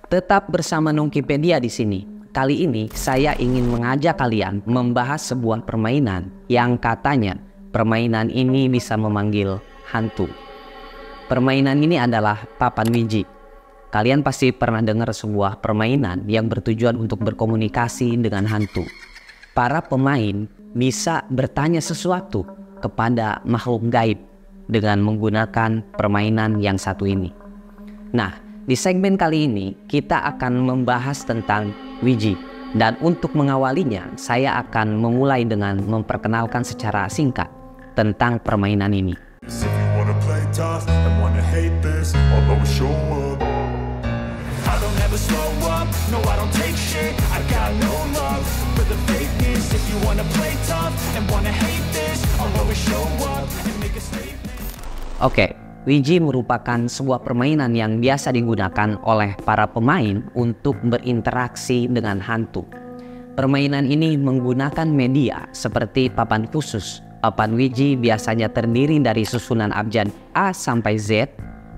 Tetap bersama Nongkipedia di sini. Kali ini saya ingin mengajak kalian membahas sebuah permainan yang katanya permainan ini bisa memanggil hantu. Permainan ini adalah papan Ouija. Kalian pasti pernah dengar sebuah permainan yang bertujuan untuk berkomunikasi dengan hantu. Para pemain bisa bertanya sesuatu kepada makhluk gaib dengan menggunakan permainan yang satu ini. Nah, di segmen kali ini kita akan membahas tentang Ouija. Dan untuk mengawalinya, saya akan memulai dengan memperkenalkan secara singkat tentang permainan ini. Oke, Ouija merupakan sebuah permainan yang biasa digunakan oleh para pemain untuk berinteraksi dengan hantu. Permainan ini menggunakan media seperti papan khusus. Papan Ouija biasanya terdiri dari susunan abjad A sampai Z,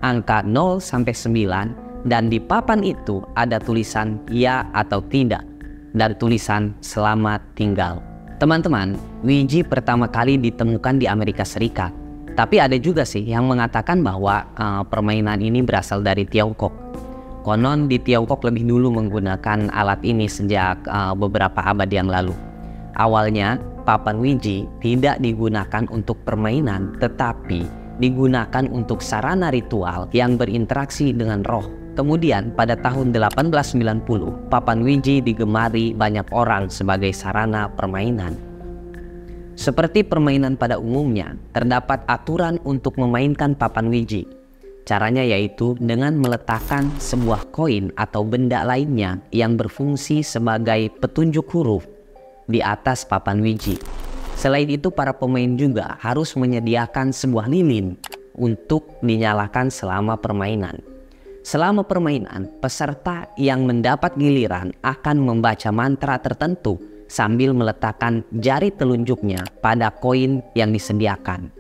angka 0 sampai 9, dan di papan itu ada tulisan ya atau tidak, dan tulisan selamat tinggal. Teman-teman, Ouija pertama kali ditemukan di Amerika Serikat. Tapi ada juga sih yang mengatakan bahwa permainan ini berasal dari Tiongkok. Konon di Tiongkok lebih dulu menggunakan alat ini sejak beberapa abad yang lalu. Awalnya, papan Ouija tidak digunakan untuk permainan, tetapi digunakan untuk sarana ritual yang berinteraksi dengan roh. Kemudian pada tahun 1890, papan Ouija digemari banyak orang sebagai sarana permainan. Seperti permainan pada umumnya, terdapat aturan untuk memainkan papan Ouija. Caranya yaitu dengan meletakkan sebuah koin atau benda lainnya yang berfungsi sebagai petunjuk huruf di atas papan Ouija. Selain itu, para pemain juga harus menyediakan sebuah lilin untuk dinyalakan selama permainan. Selama permainan, peserta yang mendapat giliran akan membaca mantra tertentu sambil meletakkan jari telunjuknya pada koin yang disediakan.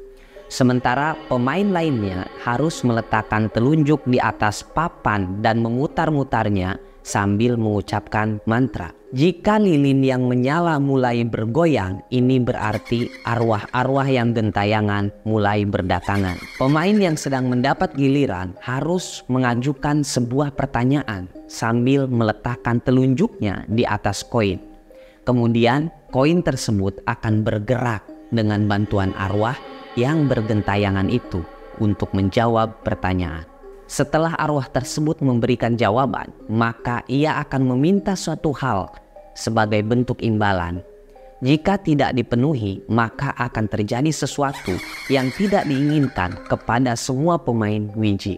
Sementara pemain lainnya harus meletakkan telunjuk di atas papan dan memutar-mutarnya sambil mengucapkan mantra. Jika lilin yang menyala mulai bergoyang, ini berarti arwah-arwah yang gentayangan mulai berdatangan. Pemain yang sedang mendapat giliran harus mengajukan sebuah pertanyaan sambil meletakkan telunjuknya di atas koin. Kemudian koin tersebut akan bergerak dengan bantuan arwah yang bergentayangan itu untuk menjawab pertanyaan. Setelah arwah tersebut memberikan jawaban, maka ia akan meminta suatu hal sebagai bentuk imbalan. Jika tidak dipenuhi, maka akan terjadi sesuatu yang tidak diinginkan kepada semua pemain Ouija.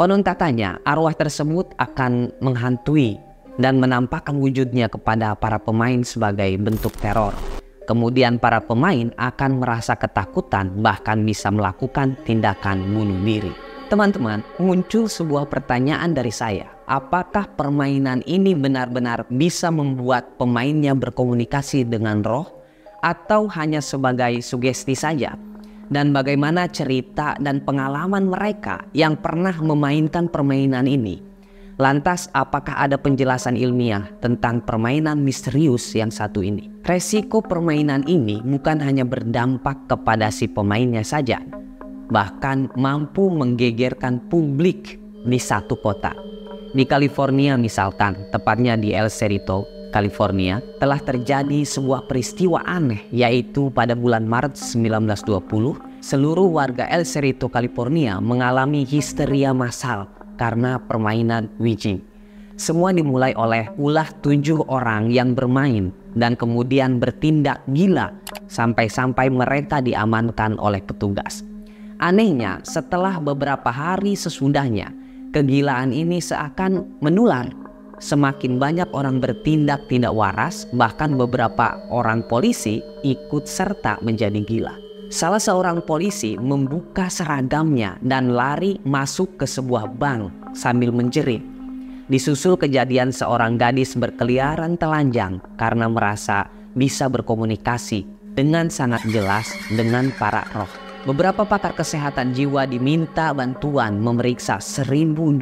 Konon katanya arwah tersebut akan menghantui dan menampakkan wujudnya kepada para pemain sebagai bentuk teror. Kemudian para pemain akan merasa ketakutan, bahkan bisa melakukan tindakan bunuh diri. Teman-teman, muncul sebuah pertanyaan dari saya. Apakah permainan ini benar-benar bisa membuat pemainnya berkomunikasi dengan roh, atau hanya sebagai sugesti saja? Dan bagaimana cerita dan pengalaman mereka yang pernah memainkan permainan ini? Lantas, apakah ada penjelasan ilmiah tentang permainan misterius yang satu ini? Resiko permainan ini bukan hanya berdampak kepada si pemainnya saja, bahkan mampu menggegerkan publik di satu kota. Di California misalkan, tepatnya di El Cerrito, California, telah terjadi sebuah peristiwa aneh, yaitu pada bulan Maret 1920, seluruh warga El Cerrito, California mengalami histeria massal karena permainan Ouija. Semua dimulai oleh ulah 7 orang yang bermain dan kemudian bertindak gila sampai-sampai mereka diamankan oleh petugas. Anehnya, setelah beberapa hari sesudahnya, kegilaan ini seakan menular. Semakin banyak orang bertindak tidak waras, bahkan beberapa orang polisi ikut serta menjadi gila. Salah seorang polisi membuka seragamnya dan lari masuk ke sebuah bank sambil menjerit. Disusul kejadian seorang gadis berkeliaran telanjang karena merasa bisa berkomunikasi dengan sangat jelas dengan para roh. Beberapa pakar kesehatan jiwa diminta bantuan memeriksa 1.200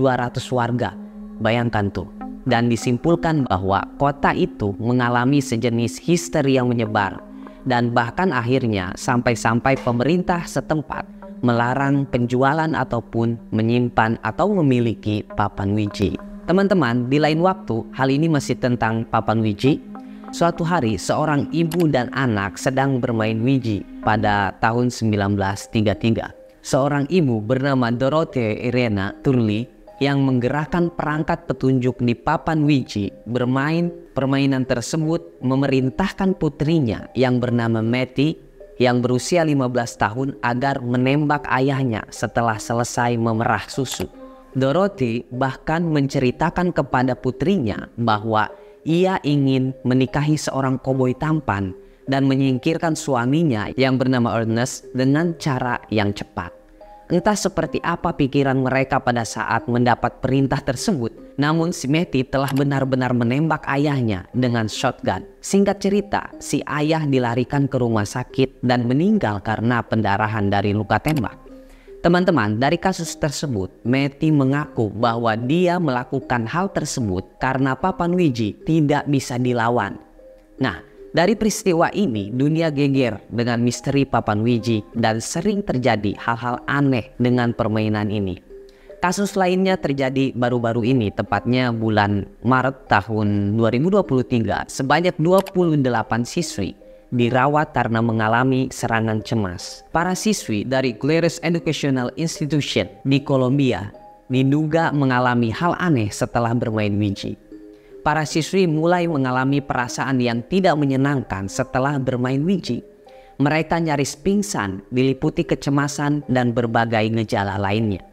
warga Bayangkan tuh. Dan disimpulkan bahwa kota itu mengalami sejenis histeri yang menyebar. Dan bahkan akhirnya sampai-sampai pemerintah setempat melarang penjualan ataupun menyimpan atau memiliki papan wiji. Teman-teman, di lain waktu, hal ini masih tentang papan wiji. Suatu hari, seorang ibu dan anak sedang bermain wiji pada tahun 1933. Seorang ibu bernama Dorothea Irena Turley yang menggerakkan perangkat petunjuk di papan wiji bermain permainan tersebut memerintahkan putrinya yang bernama Matty yang berusia 15 tahun agar menembak ayahnya setelah selesai memerah susu. Dorothy bahkan menceritakan kepada putrinya bahwa ia ingin menikahi seorang koboi tampan dan menyingkirkan suaminya yang bernama Ernest dengan cara yang cepat. Entah seperti apa pikiran mereka pada saat mendapat perintah tersebut, namun si Matty telah benar-benar menembak ayahnya dengan shotgun. Singkat cerita, si ayah dilarikan ke rumah sakit dan meninggal karena pendarahan dari luka tembak. Teman-teman, dari kasus tersebut, Matty mengaku bahwa dia melakukan hal tersebut karena papan wiji tidak bisa dilawan. Nah, dari peristiwa ini, dunia geger dengan misteri papan wiji dan sering terjadi hal-hal aneh dengan permainan ini. Kasus lainnya terjadi baru-baru ini, tepatnya bulan Maret tahun 2023. Sebanyak 28 siswi dirawat karena mengalami serangan cemas. Para siswi dari Claris Educational Institution di Kolombia diduga mengalami hal aneh setelah bermain wiji. Para siswi mulai mengalami perasaan yang tidak menyenangkan setelah bermain wiji. Mereka nyaris pingsan, diliputi kecemasan dan berbagai gejala lainnya.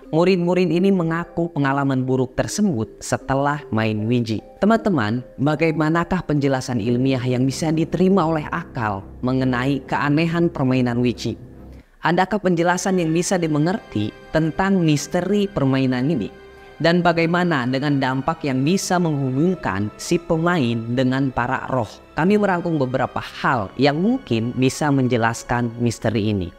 Murid-murid ini mengaku pengalaman buruk tersebut setelah main wiji. Teman-teman, bagaimanakah penjelasan ilmiah yang bisa diterima oleh akal mengenai keanehan permainan wiji? Adakah penjelasan yang bisa dimengerti tentang misteri permainan ini? Dan bagaimana dengan dampak yang bisa menghubungkan si pemain dengan para roh? Kami merangkum beberapa hal yang mungkin bisa menjelaskan misteri ini.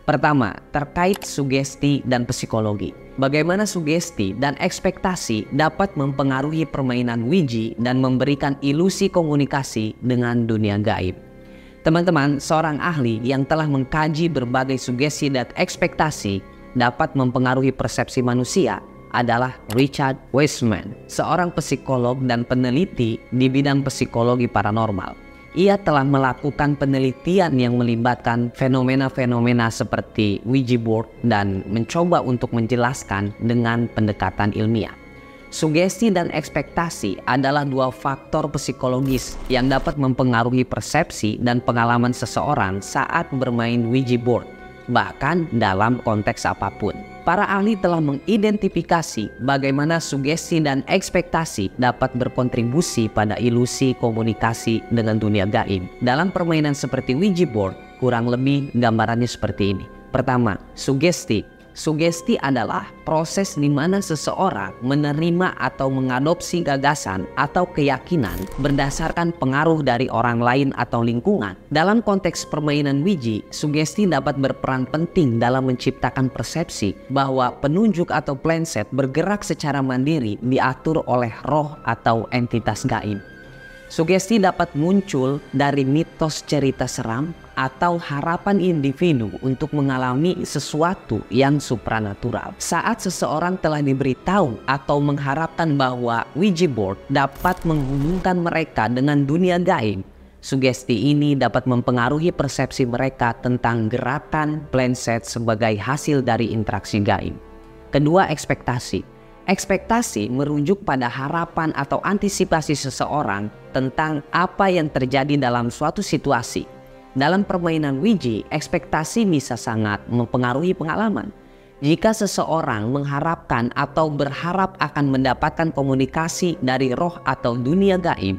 Pertama, terkait sugesti dan psikologi. Bagaimana sugesti dan ekspektasi dapat mempengaruhi permainan wiji dan memberikan ilusi komunikasi dengan dunia gaib. Teman-teman, seorang ahli yang telah mengkaji berbagai sugesti dan ekspektasi dapat mempengaruhi persepsi manusia adalah Richard Wiseman, seorang psikolog dan peneliti di bidang psikologi paranormal. Ia telah melakukan penelitian yang melibatkan fenomena-fenomena seperti Ouija board dan mencoba untuk menjelaskan dengan pendekatan ilmiah. Sugesti dan ekspektasi adalah dua faktor psikologis yang dapat mempengaruhi persepsi dan pengalaman seseorang saat bermain Ouija board, bahkan dalam konteks apapun. Para ahli telah mengidentifikasi bagaimana sugesti dan ekspektasi dapat berkontribusi pada ilusi komunikasi dengan dunia gaib. Dalam permainan seperti Ouija board, kurang lebih gambarannya seperti ini. Pertama, sugesti. Sugesti adalah proses di mana seseorang menerima atau mengadopsi gagasan atau keyakinan berdasarkan pengaruh dari orang lain atau lingkungan. Dalam konteks permainan Ouija, sugesti dapat berperan penting dalam menciptakan persepsi bahwa penunjuk atau planset bergerak secara mandiri diatur oleh roh atau entitas gaib. Sugesti dapat muncul dari mitos cerita seram atau harapan individu untuk mengalami sesuatu yang supranatural. Saat seseorang telah diberitahu atau mengharapkan bahwa Ouija board dapat menghubungkan mereka dengan dunia gaib, sugesti ini dapat mempengaruhi persepsi mereka tentang gerakan planset sebagai hasil dari interaksi gaib. Kedua, ekspektasi. Ekspektasi merujuk pada harapan atau antisipasi seseorang tentang apa yang terjadi dalam suatu situasi. Dalam permainan Ouija, ekspektasi bisa sangat mempengaruhi pengalaman. Jika seseorang mengharapkan atau berharap akan mendapatkan komunikasi dari roh atau dunia gaib,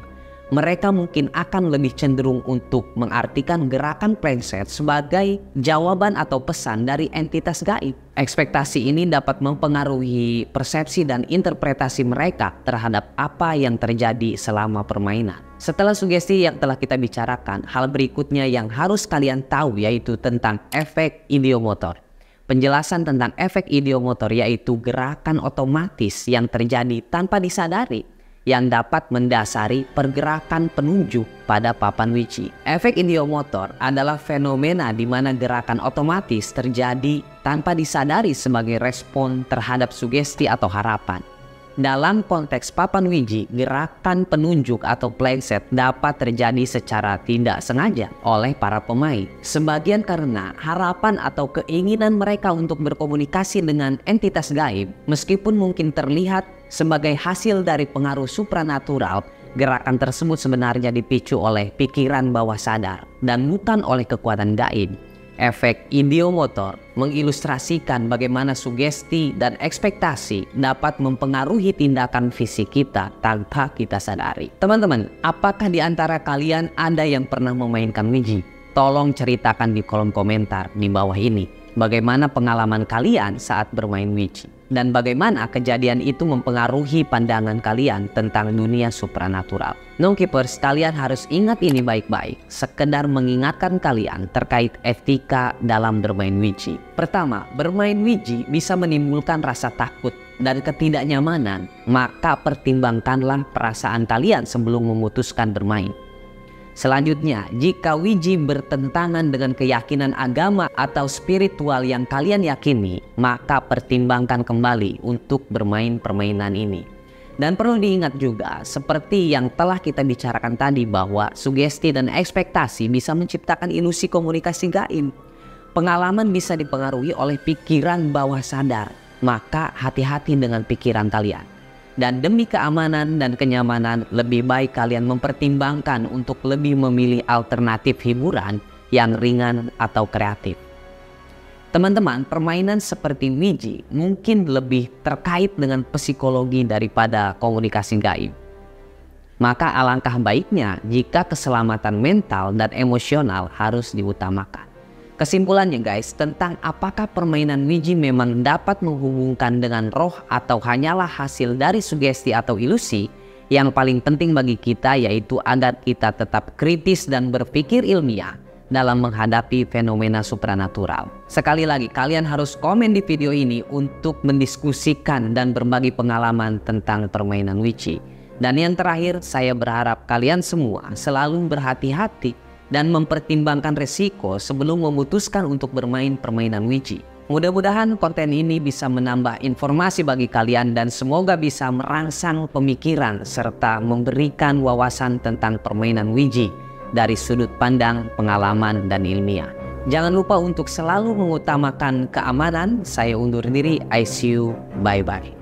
mereka mungkin akan lebih cenderung untuk mengartikan gerakan planset sebagai jawaban atau pesan dari entitas gaib. Ekspektasi ini dapat mempengaruhi persepsi dan interpretasi mereka terhadap apa yang terjadi selama permainan. Setelah sugesti yang telah kita bicarakan, hal berikutnya yang harus kalian tahu yaitu tentang efek ideomotor. penjelasan tentang efek ideomotor yaitu gerakan otomatis yang terjadi tanpa disadari yang dapat mendasari pergerakan penunjuk pada papan wiji. Efek ideomotor adalah fenomena di mana gerakan otomatis terjadi tanpa disadari sebagai respon terhadap sugesti atau harapan. Dalam konteks papan wiji, gerakan penunjuk atau playset dapat terjadi secara tidak sengaja oleh para pemain. Sebagian karena harapan atau keinginan mereka untuk berkomunikasi dengan entitas gaib, meskipun mungkin terlihat sebagai hasil dari pengaruh supranatural, gerakan tersebut sebenarnya dipicu oleh pikiran bawah sadar dan bukan oleh kekuatan gaib. Efek ideomotor mengilustrasikan bagaimana sugesti dan ekspektasi dapat mempengaruhi tindakan fisik kita tanpa kita sadari. Teman-teman, apakah di antara kalian ada yang pernah memainkan wiji? Tolong ceritakan di kolom komentar di bawah ini. Bagaimana pengalaman kalian saat bermain wiji? Dan bagaimana kejadian itu mempengaruhi pandangan kalian tentang dunia supranatural. Knowkeepers, kalian harus ingat ini baik-baik. Sekedar mengingatkan kalian terkait etika dalam bermain wiji. Pertama, bermain wiji bisa menimbulkan rasa takut dan ketidaknyamanan. Maka pertimbangkanlah perasaan kalian sebelum memutuskan bermain. Selanjutnya, jika wiji bertentangan dengan keyakinan agama atau spiritual yang kalian yakini, maka pertimbangkan kembali untuk bermain permainan ini. Dan perlu diingat juga, seperti yang telah kita bicarakan tadi bahwa sugesti dan ekspektasi bisa menciptakan ilusi komunikasi gaib. Pengalaman bisa dipengaruhi oleh pikiran bawah sadar, maka hati-hati dengan pikiran kalian. Dan demi keamanan dan kenyamanan, lebih baik kalian mempertimbangkan untuk lebih memilih alternatif hiburan yang ringan atau kreatif. Teman-teman, permainan seperti wiji mungkin lebih terkait dengan psikologi daripada komunikasi gaib. Maka alangkah baiknya jika keselamatan mental dan emosional harus diutamakan. Kesimpulannya guys, tentang apakah permainan wiji memang dapat menghubungkan dengan roh atau hanyalah hasil dari sugesti atau ilusi, yang paling penting bagi kita yaitu agar kita tetap kritis dan berpikir ilmiah dalam menghadapi fenomena supranatural. Sekali lagi, kalian harus komen di video ini untuk mendiskusikan dan berbagi pengalaman tentang permainan wiji. Dan yang terakhir, saya berharap kalian semua selalu berhati-hati dan mempertimbangkan resiko sebelum memutuskan untuk bermain permainan wiji. Mudah-mudahan konten ini bisa menambah informasi bagi kalian dan semoga bisa merangsang pemikiran serta memberikan wawasan tentang permainan wiji dari sudut pandang pengalaman dan ilmiah. Jangan lupa untuk selalu mengutamakan keamanan. Saya undur diri. I see you. Bye-bye.